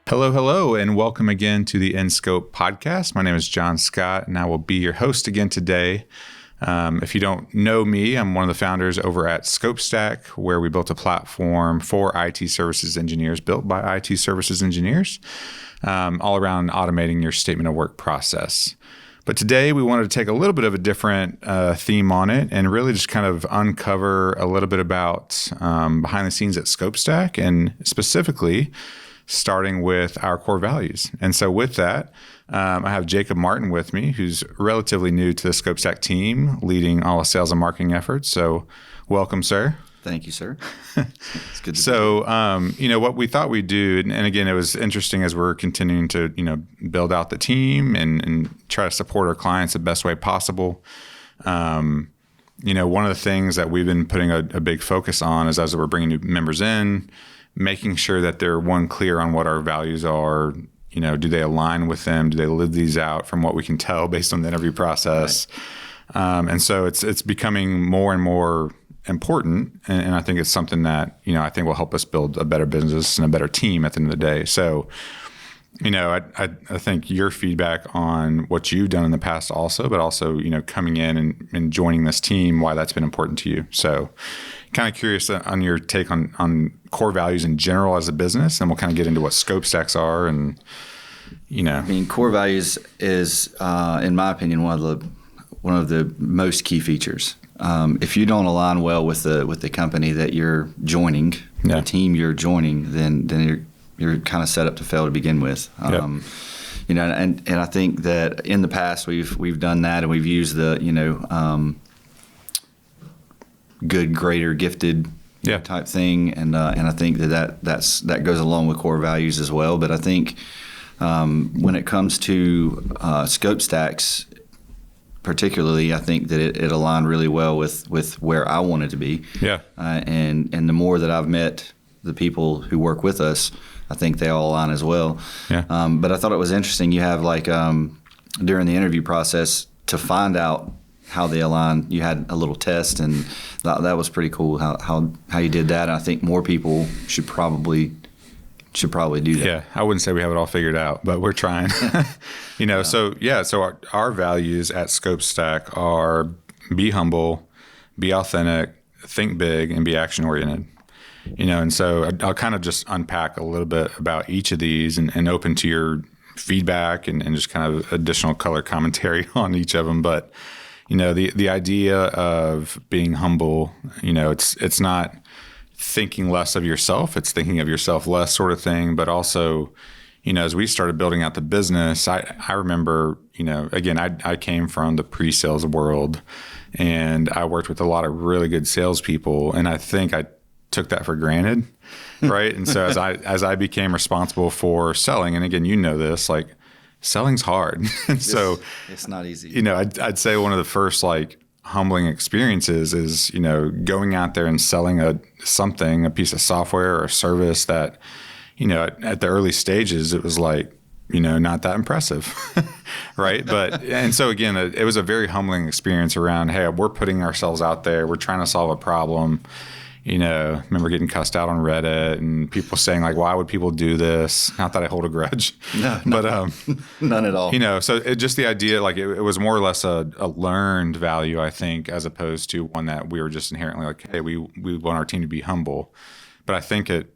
Hello, hello, and welcome again to the InScope podcast. My name is John Scott, and I will be your host again today. If you don't know me, I'm one of the founders over at ScopeStack, where we built a platform for IT services engineers, built by IT services engineers, all around automating your statement of work process. But today we wanted to take a little bit of a different theme on it and really just kind of uncover a little bit about behind the scenes at ScopeStack, and specifically starting with our core values. And so with that, I have Jacob Martin with me, who's relatively new to the ScopeStack team, leading all the sales and marketing efforts. So welcome, sir. Thank you, sir. It's good to So, what we thought we'd do, and again, it was interesting as we're continuing to, build out the team and try to support our clients the best way possible. One of the things that we've been putting a big focus on is as we're bringing new members in, making sure that they're clear on what our values are. Do they align with them? Do they live these out from what we can tell based on the interview process? Right. And so it's becoming more and more important. And I think it's something that, I think will help us build a better business and a better team at the end of the day. So, I think your feedback on what you've done in the past also, but also, coming in and joining this team, why that's been important to you. So kind of curious on your take on core values in general as a business, and we'll kind of get into what ScopeStacks are and, core values is, in my opinion, one of the most key features. If you don't align well with the company that you're joining, the team you're joining, then you're kind of set up to fail to begin with. And I think that in the past we've done that, and we've used the good, greater, gifted type thing, and I think that goes along with core values as well. But I think when it comes to ScopeStacks, particularly, I think that it aligned really well with where I wanted to be. Yeah. And the more that I've met the people who work with us, I think they all align as well. Yeah. But I thought it was interesting. You have during the interview process to find out how they align, you had a little test, and that was pretty cool how you did that. And I think more people should probably do that. Yeah, I wouldn't say we have it all figured out, but we're trying. So our values at ScopeStack are be humble, be authentic, think big, and be action oriented. And so I'll kind of just unpack a little bit about each of these and open to your feedback and just kind of additional color commentary on each of them. But, the idea of being humble, it's not thinking less of yourself, it's thinking of yourself less sort of thing. But also, as we started building out the business, I remember, again, I came from the pre-sales world, and I worked with a lot of really good salespeople, and I think I took that for granted, right? And so as I became responsible for selling, and again, this, selling's hard. And so it's not easy. I'd say one of the first humbling experiences is, going out there and selling a piece of software or a service that, at the early stages, it was not that impressive, right? And so again, it was a very humbling experience around, hey, we're putting ourselves out there, we're trying to solve a problem. Remember getting cussed out on Reddit and people saying why would people do this? Not that I hold a grudge, but none at all. So just the idea, it was more or less a learned value, I think, as opposed to one that we were just inherently hey, we want our team to be humble. But I think it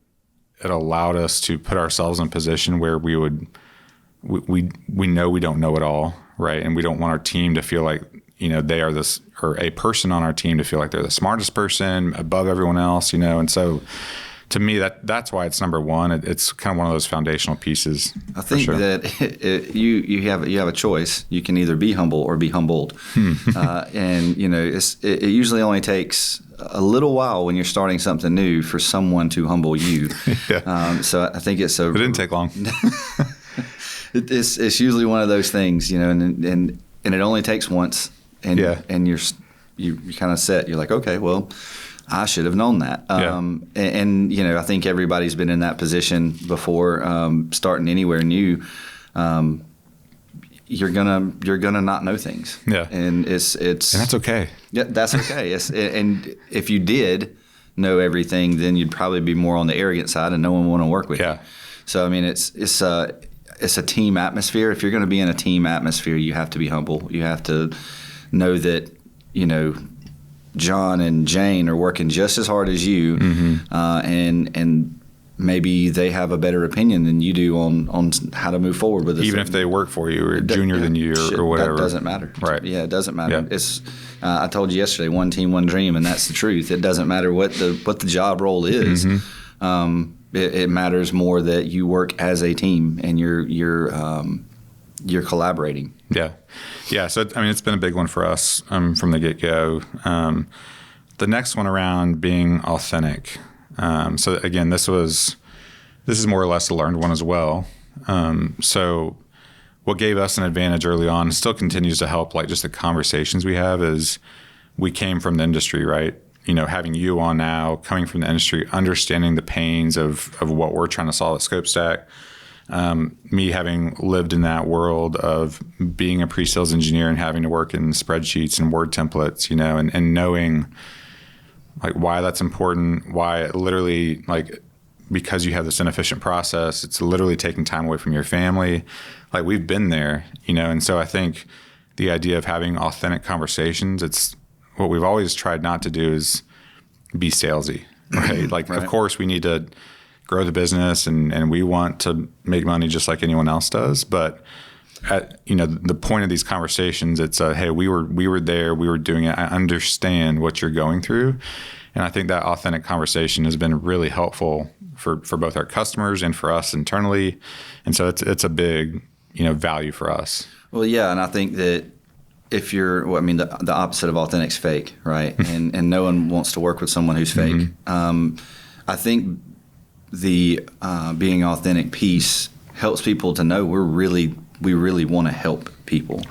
allowed us to put ourselves in a position where we know we don't know it all, right? And we don't want our team to feel like they are this, or a person on our team to feel like they're the smartest person above everyone else, and so to me that's why it's number one. It's kind of one of those foundational pieces. I think that you have a choice. You can either be humble or be humbled, and it usually only takes a little while when you're starting something new for someone to humble you. So I think it didn't take long. It's usually one of those things, and it only takes once. And you kind of set. You're like, okay, well, I should have known that. And I think everybody's been in that position before. Starting anywhere new, you're gonna not know things. Yeah, and it's and that's okay. Yeah, that's okay. And if you did know everything, then you'd probably be more on the arrogant side, and no one would want to work with you. So I mean, it's a team atmosphere. If you're going to be in a team atmosphere, you have to be humble. You have to know that, you know, John and Jane are working just as hard as you, and maybe they have a better opinion than you do on how to move forward with this. Even if they work for you or junior than you or whatever. That doesn't matter. Right. Yeah, it doesn't matter. Yeah. It's I told you yesterday, one team, one dream, and that's the truth. It doesn't matter what the job role is. It matters more that you work as a team and you're collaborating. Yeah. So I mean, it's been a big one for us from the get-go. The next one around being authentic. So again, this is more or less a learned one as well. So what gave us an advantage early on and still continues to help, like just the conversations we have, is we came from the industry, right? You know, having you on now, coming from the industry, understanding the pains of what we're trying to solve at ScopeStack. Me having lived in that world of being a pre-sales engineer and having to work in spreadsheets and Word templates, you know, and knowing like why that's important, why it literally, like, because you have this inefficient process, it's literally taking time away from your family. Like, we've been there, you know, and so I think the idea of having authentic conversations, it's what we've always tried not to do is be salesy, right? Like, right. Of course we need to grow the business and we want to make money just like anyone else does. But at, you know, the point of these conversations, it's hey, we were there, we were doing it. I understand what you're going through. And I think that authentic conversation has been really helpful for both our customers and for us internally. And so it's a big, you know, value for us. Well, yeah. And I think that if you're, well, I mean, the opposite of authentic is fake, right? and no one wants to work with someone who's fake. I think the being authentic piece helps people to know we really want to help people.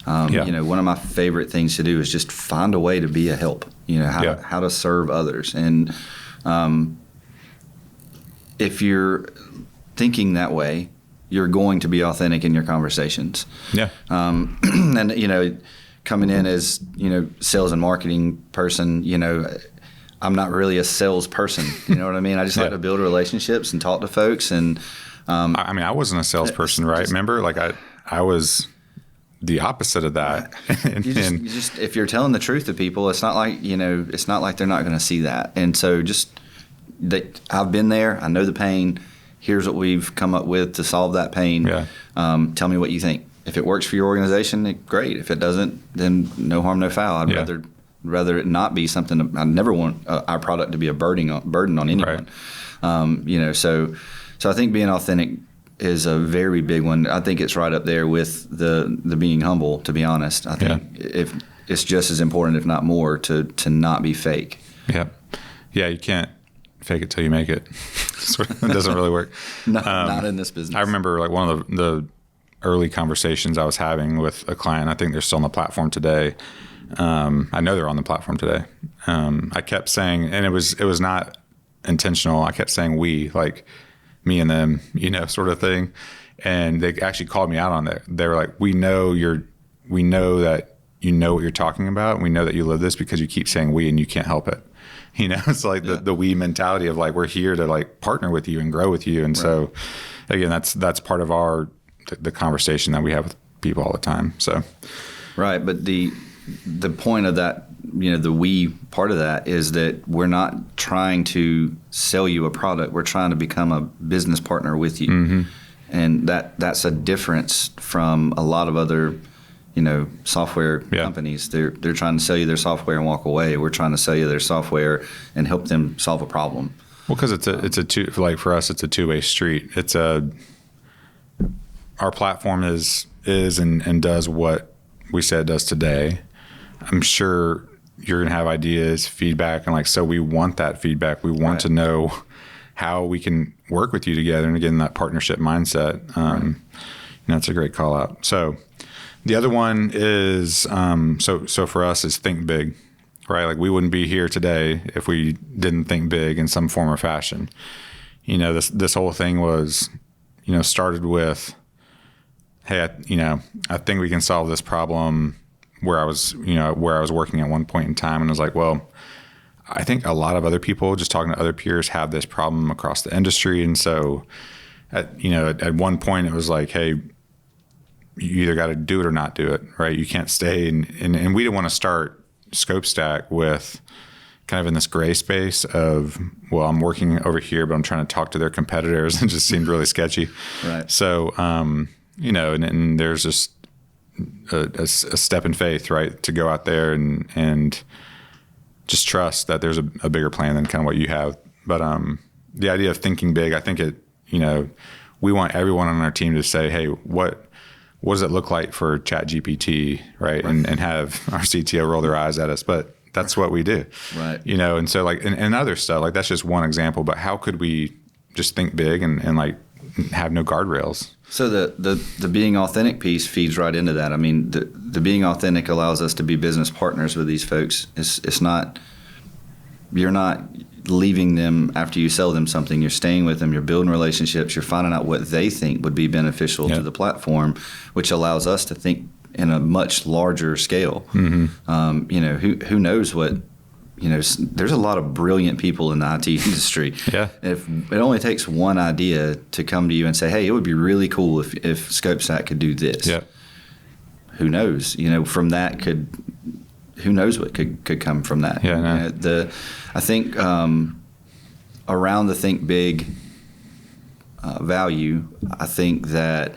You know, one of my favorite things to do is just find a way to be a help. You know, how to serve others. And if you're thinking that way, you're going to be authentic in your conversations. Yeah. And, you know, coming in as, you know, sales and marketing person, you know, I'm not really a salesperson. You know what I mean? I just like to build relationships and talk to folks. And I mean, I wasn't a salesperson, right? Remember, like I was the opposite of that. you just if you're telling the truth to people, it's not like, you know, it's not like they're not going to see that. And so I've been there. I know the pain. Here's what we've come up with to solve that pain. Yeah. Tell me what you think. If it works for your organization, great. If it doesn't, then no harm, no foul. I'd rather it not be something. I never want our product to be a burden on anyone. Right. You know, so I think being authentic is a very big one. I think it's right up there with the being humble, to be honest. I think if it's just as important, if not more, to not be fake. Yeah. Yeah, you can't fake it till you make it. It doesn't really work. Not in this business. I remember like one of the early conversations I was having with a client. I think they're still on the platform today. I know they're on the platform today. I kept saying, and it was not intentional. I kept saying we, like me and them, you know, sort of thing. And they actually called me out on that. They were like, we know that you know what you're talking about. We know that you live this because you keep saying we and you can't help it. You know, it's like the we mentality of like, we're here to like partner with you and grow with you. And so again, that's part of the conversation that we have with people all the time. So, right. But the point of that, you know, the we part of that is that we're not trying to sell you a product. We're trying to become a business partner with you. Mm-hmm. And that's a difference from a lot of other, you know, software companies. They're trying to sell you their software and walk away. We're trying to sell you their software and help them solve a problem. Well, because for us, it's a two-way street. Our platform is and does what we said it does today. I'm sure you're going to have ideas, feedback, and so we want that feedback. We want to know how we can work with you together, and again, that partnership mindset. That's a great call out. So the other one is, so for us is think big, right? Like we wouldn't be here today if we didn't think big in some form or fashion. You know, this whole thing was, you know, started with, hey, I think we can solve this problem where I was working at one point in time, and I was like, well, I think a lot of other people, just talking to other peers, have this problem across the industry. And so at one point it was like, hey, you either got to do it or not do it, right? You can't stay. And we didn't want to start ScopeStack with kind of in this gray space of, well, I'm working over here, but I'm trying to talk to their competitors. It just seemed really sketchy. Right. So, and there's just a step in faith, right? To go out there and just trust that there's a bigger plan than kind of what you have. But the idea of thinking big, I think we want everyone on our team to say, hey, what does it look like for ChatGPT, right? And have our CTO roll their eyes at us, but that's what we do, right? And so like and other stuff, like that's just one example. But how could we just think big and like have no guardrails? So the being authentic piece feeds right into that. I mean, the being authentic allows us to be business partners with these folks. It's not, you're not leaving them after you sell them something. You're staying with them. You're building relationships. You're finding out what they think would be beneficial to the platform, which allows us to think in a much larger scale. Mm-hmm. Who knows what, there's a lot of brilliant people in the IT industry. Yeah. If it only takes one idea to come to you and say, hey, it would be really cool if ScopeStack could do this. Yeah. Who knows? From that who knows what could come from that? Yeah. No. I think around the think big value, I think that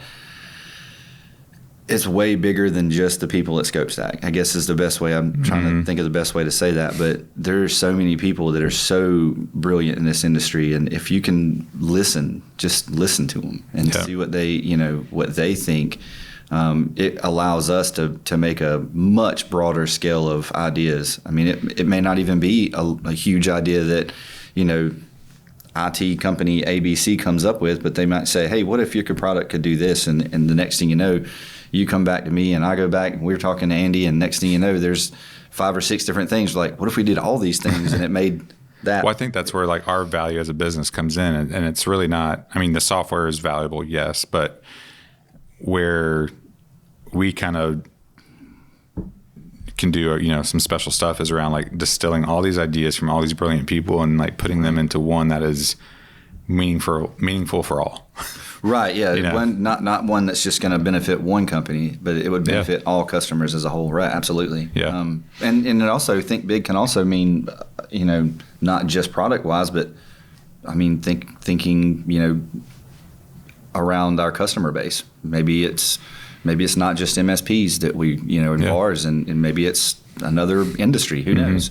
it's way bigger than just the people at ScopeStack, I guess is the best way. I'm trying to think of the best way to say that. But there are so many people that are so brilliant in this industry. And if you can just listen to them and see what they think, it allows us to make a much broader scale of ideas. I mean, it may not even be a huge idea that, IT company ABC comes up with, but they might say, hey, what if your product could do this? And the next thing you know, you come back to me and I go back and we're talking to Andy, and next thing you know, there's 5 or 6 different things. Like, what if we did all these things and it made that? Well, I think that's where like our value as a business comes in, and it's really not. I mean, the software is valuable, yes, but where we kind of can do some special stuff is around like distilling all these ideas from all these brilliant people and like putting them into one that is meaningful for all. Right. Yeah. One, not one that's just going to benefit one company, but it would benefit all customers as a whole. Right. Absolutely. Yeah. And it also, think big can also mean, not just product wise, but I mean, thinking, around our customer base. Maybe it's not just MSPs that we, in bars, and maybe it's another industry. Who knows?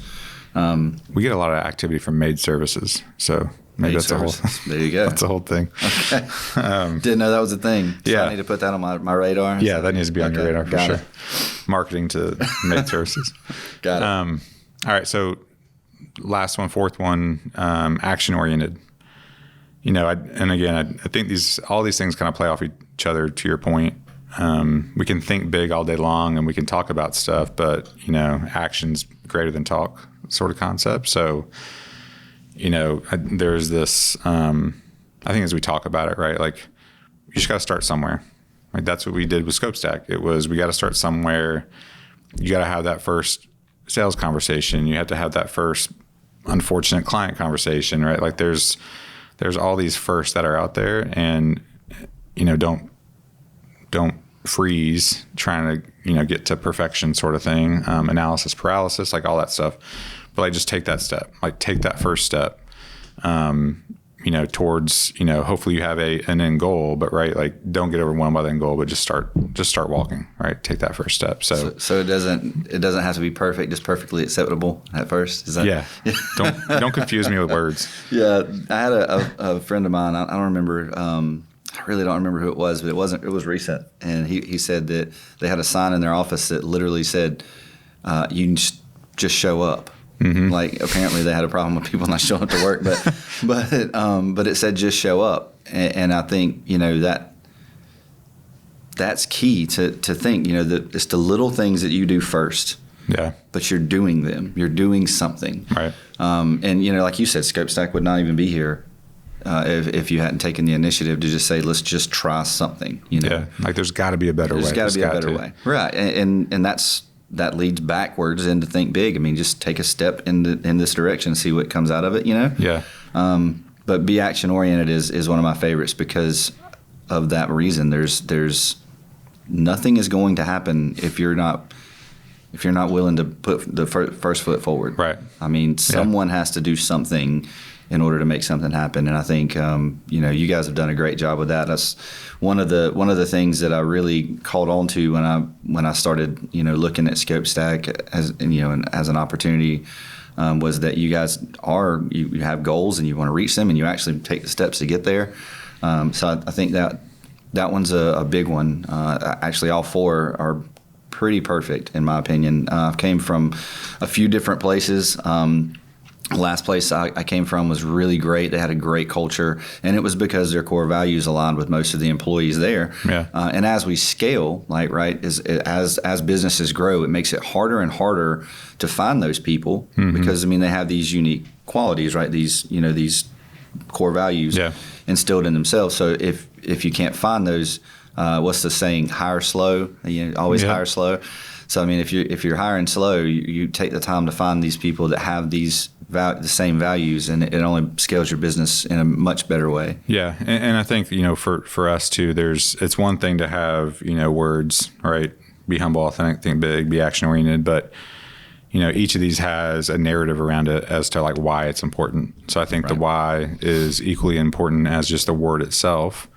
We get a lot of activity from maid services. So maybe that's services. There you go. That's a whole thing. Okay. Didn't know that was a thing. So I need to put that on my radar. Yeah, that needs to be on your radar for sure. Marketing to maid services. Got it. All right. So last one, fourth one, action oriented. I think all these things kind of play off each other. To your point, we can think big all day long and we can talk about stuff, but action's greater than talk sort of concept. So, there's this. I think as we talk about it, right? Like, you just got to start somewhere. Like that's what we did with ScopeStack. It was we got to start somewhere. You got to have that first sales conversation. You have to have that first unfortunate client conversation, right? Like there's all these firsts that are out there, and don't freeze trying to get to perfection sort of thing, analysis paralysis, like all that stuff. But like just take that step, like take that first step, towards hopefully you have an end goal, but right, like don't get overwhelmed by the end goal, but just start walking, right? Take that first step. So it doesn't have to be perfect, just perfectly acceptable at first. Is that? Yeah. Don't confuse me with words. Yeah, I had a friend of mine. I don't remember. I really don't remember who it was, but it was recent. And he said that they had a sign in their office that literally said, you just show up. Mm-hmm. Like apparently they had a problem with people not showing up to work, but it said just show up. And I think, that's key to think, that it's the little things that you do first. Yeah. But you're doing them. You're doing something. Right. And like you said, ScopeStack would not even be here if you hadn't taken the initiative to just say, let's just try something. Yeah, like there's got to be a better way. There's got to be a better way, right? And that leads backwards into think big. I mean, just take a step in this direction, see what comes out of it. Yeah. But be action oriented is one of my favorites because of that reason. There's nothing is going to happen if you're not willing to put the first foot forward. Right. I mean, someone has to do something in order to make something happen. And I think you guys have done a great job with that. That's one of the things that I really called on to when I started looking at ScopeStack as an opportunity. Was that you guys you have goals and you want to reach them and you actually take the steps to get there. So I think that one's a big one. Actually, all four are pretty perfect in my opinion. I came from a few different places. Last place I came from was really great. They had a great culture, and it was because their core values aligned with most of the employees there. Yeah. And as we scale, as businesses grow, it makes it harder and harder to find those people because they have these unique qualities, right? These core values instilled in themselves. So if you can't find those, what's the saying? Hire slow. Always hire slow. So if you're hiring slow, you take the time to find these people that have the same values, and it only scales your business in a much better way. Yeah, and I think for us too, it's one thing to have words, right? Be humble, authentic, think big, be action oriented, but each of these has a narrative around it as to like why it's important. So I think the why is equally important as just the word itself,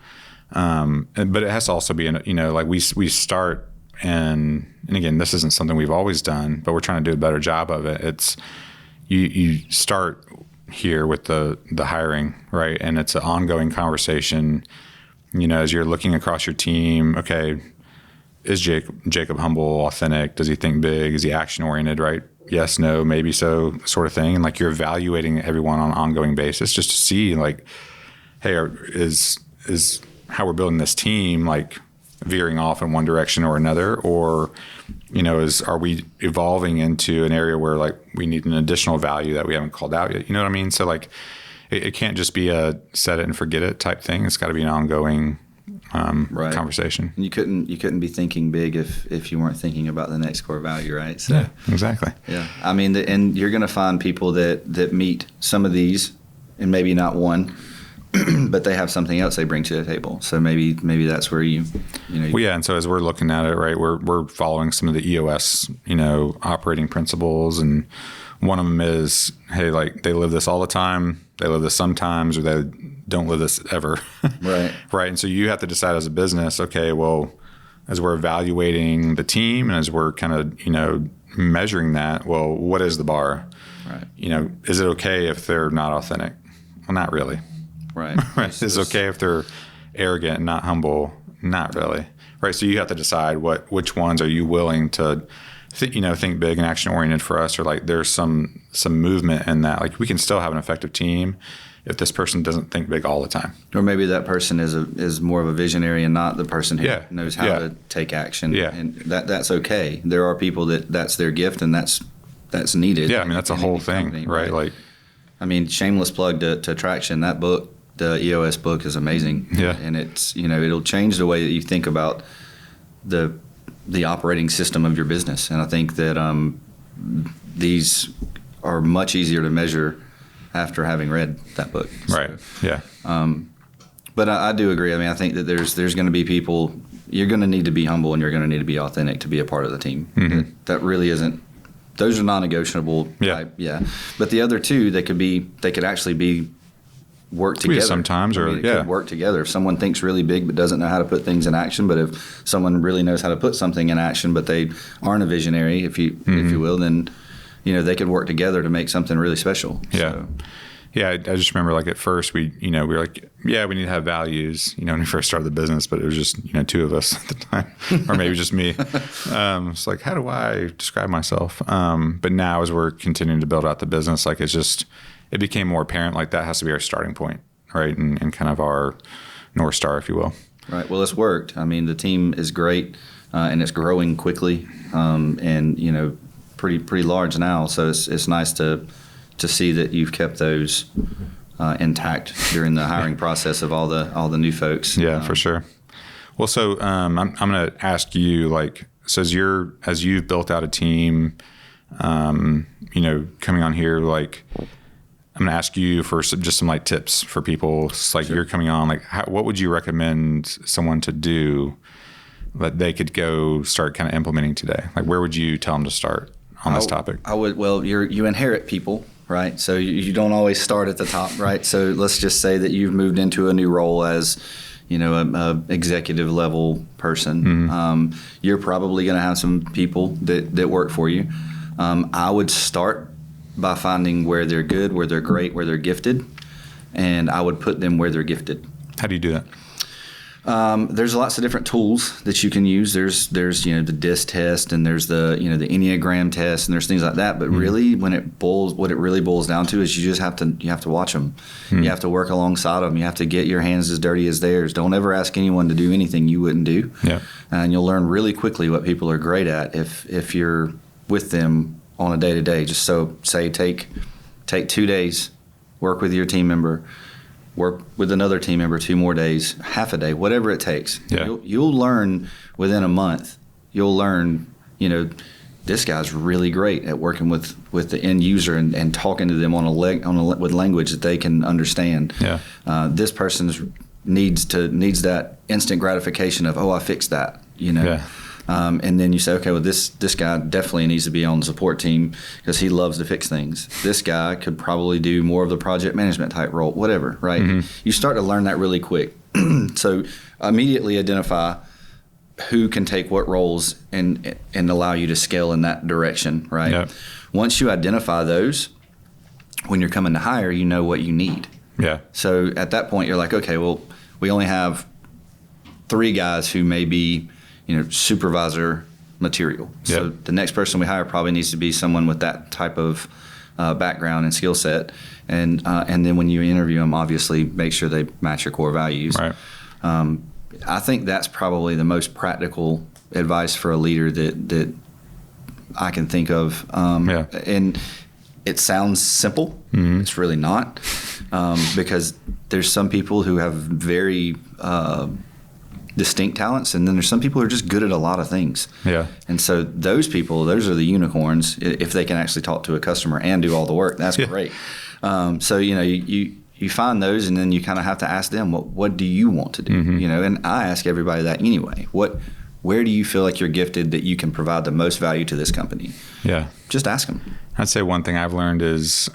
but it has to also be like we start. And again, this isn't something we've always done, but we're trying to do a better job of it. It's you start here with the hiring, right? And it's an ongoing conversation, as you're looking across your team. Okay, is Jacob humble, authentic? Does he think big? Is he action oriented, right? Yes, no, maybe so, sort of thing. And like you're evaluating everyone on an ongoing basis just to see like, hey, is how we're building this team like veering off in one direction or another, or are we evolving into an area where like we need an additional value that we haven't called out yet? You know what I mean? So like it can't just be a set it and forget it type thing. It's got to be an ongoing conversation. And you couldn't be thinking big if you weren't thinking about the next core value, right? So, yeah, exactly. Yeah, and you're going to find people that meet some of these, and maybe not one. But they have something else they bring to the table. So maybe that's where Well, yeah. And so as we're looking at it, right, we're following some of the EOS, operating principles. And one of them is, hey, like they live this all the time. They live this sometimes, or they don't live this ever. Right. Right. And so you have to decide as a business, okay, well, as we're evaluating the team and as we're kind of, measuring that, well, what is the bar? Right. Is it okay if they're not authentic? Well, not really. Right. Right. It's okay if they're arrogant and not humble. Not really. Right. So you have to decide which ones are you willing to think big and action oriented for us, or like there's some movement in that. Like we can still have an effective team if this person doesn't think big all the time. Or maybe that person is more of a visionary and not the person who knows how to take action. Yeah. And that's okay. There are people that's their gift and that's needed. Yeah. That's a whole thing, company, right? Like, shameless plug to Traction. That book, the EOS book, is amazing. Yeah. And it's, it'll change the way that you think about the operating system of your business. And I think that these are much easier to measure after having read that book. Right. Yeah. But I do agree. I think that there's going to be people, you're going to need to be humble and you're going to need to be authentic to be a part of the team. Mm-hmm. That really isn't. Those are non-negotiable. Yeah. Yeah. But the other two, they could actually work together. Sometimes, it could work together. If someone thinks really big but doesn't know how to put things in action, but if someone really knows how to put something in action, but they aren't a visionary, if you will, then they could work together to make something really special. Yeah. So. Yeah, I just remember like at first we were like, yeah, we need to have values, when we first started the business, but it was just, two of us at the time, or maybe just me. It's like, how do I describe myself? But now as we're continuing to build out the business, like it became more apparent, like that has to be our starting point, right? And kind of our North Star, if you will. Right. Well, it's worked. The team is great and it's growing quickly and, pretty large now. So it's nice to see that you've kept those intact during the hiring process of all the new folks. Yeah, for sure. Well, so I'm going to ask you, like, so as you've built out a team, coming on here, like, I'm going to ask you for just some like tips for people. It's like you're coming on, like what would you recommend someone to do that they could go start kind of implementing today? Like where would you tell them to start on this topic? I would, well, you inherit people, right? So you don't always start at the top, right? So let's just say that you've moved into a new role as, a executive level person. You're probably going to have some people that work for you. I would start by finding where they're good, where they're great, where they're gifted, and I would put them where they're gifted. How do you do that? There's lots of different tools that you can use. There's the DISC test, and there's the the Enneagram test, and there's things like that. But really, what it really boils down to is you have to watch them. You have to work alongside them. You have to get your hands as dirty as theirs. Don't ever ask anyone to do anything you wouldn't do. Yeah. And you'll learn really quickly what people are great at if you're with them on a day-to-day. Just so say take 2 days, work with your team member, work with another team member 2 more days, half a day, whatever it takes. Yeah. You'll learn within a month. You'll learn, this guy's really great at working with the end user and talking to them with language that they can understand. Yeah. This person needs that instant gratification of, I fixed that. Yeah. And then you say, okay, well, this guy definitely needs to be on the support team because he loves to fix things. This guy could probably do more of the project management type role, whatever, right? You start to learn that really quick. So immediately identify who can take what roles and allow you to scale in that direction, right? Yep. Once you identify those, when you're coming to hire, you know what you need. Yeah. So at that point, you're like, okay, well, we only have 3 guys who may be supervisor material. So Yep. the next person we hire probably needs to be someone with that type of background and skill set. And then when you interview them, obviously make sure they match your core values. Right. I think that's probably the most practical advice for a leader that I can think of. And it sounds simple. It's really not, because there's some people who have very distinct talents, and then there's some people who are just good at a lot of things. Yeah. And so those are the unicorns if they can actually talk to a customer and do all the work. That's great. So you find those, and then you kind of have to ask them, what do you want to do? And I ask everybody that anyway. Where do you feel like you're gifted that you can provide the most value to this company? Yeah. Just ask them. I'd say one thing I've learned is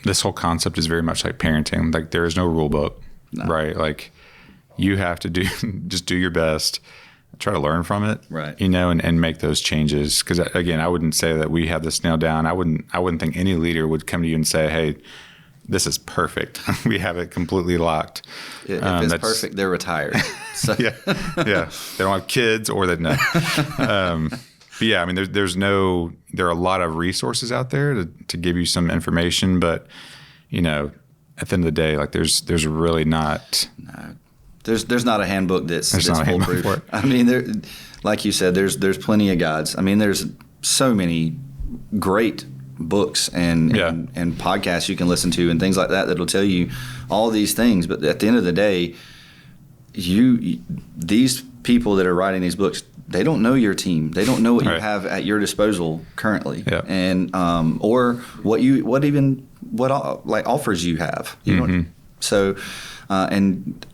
this whole concept is very much like parenting. Like there is no rule book, right? Like you have to just do your best, try to learn from it, right? And make those changes. Because again, I wouldn't say that we have this nailed down. I wouldn't think any leader would come to you and say, "Hey, this is perfect. We have it completely locked." If it's perfect, they're retired. So. yeah. They don't have kids, or they no. But yeah, I mean, there are a lot of resources out there to give you some information, but at the end of the day, like there's really not. No. There's not a handbook that's not foolproof. I mean, like you said, there's plenty of guides. I mean, there's so many great books and podcasts you can listen to and things like that that'll tell you all these things. But at the end of the day, these people that are writing these books, they don't know your team. They don't know what you have at your disposal currently, and or what offers you have. So, and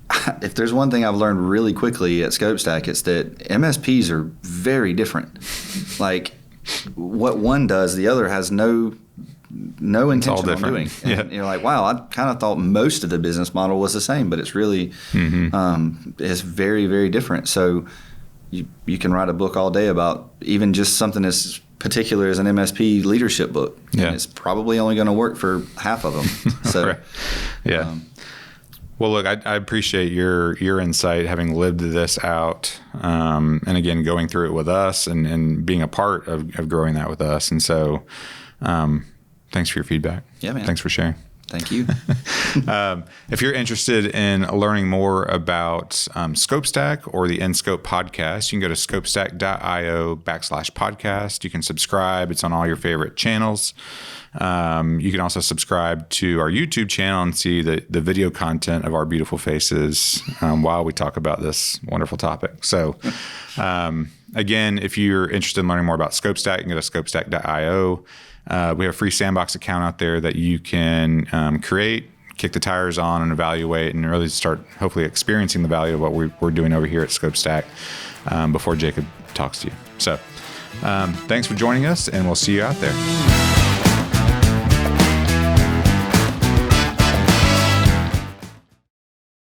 if there's one thing I've learned really quickly at ScopeStack, it's that MSPs are very different. Like what one does, the other has no intention on doing. And you're like, wow, I kind of thought most of the business model was the same, but it's really it's very, very different. So you can write a book all day about even just something as particular as an MSP leadership book. Yeah. And it's probably only going to work for half of them. So, right. Yeah. Well, look, I appreciate your insight, having lived this out, and again, going through it with us and being a part of growing that with us. And so thanks for your feedback. Yeah, man. Thanks for sharing. Thank you. If you're interested in learning more about ScopeStack or the InScope podcast, you can go to scopestack.io/podcast. You can subscribe. It's on all your favorite channels. You can also subscribe to our YouTube channel and see the video content of our beautiful faces while we talk about this wonderful topic. So again, if you're interested in learning more about ScopeStack, you can go to scopestack.io. We have a free sandbox account out there that you can create, kick the tires on, and evaluate, and really start hopefully experiencing the value of what we're doing over here at ScopeStack before Jacob talks to you. So thanks for joining us, and we'll see you out there.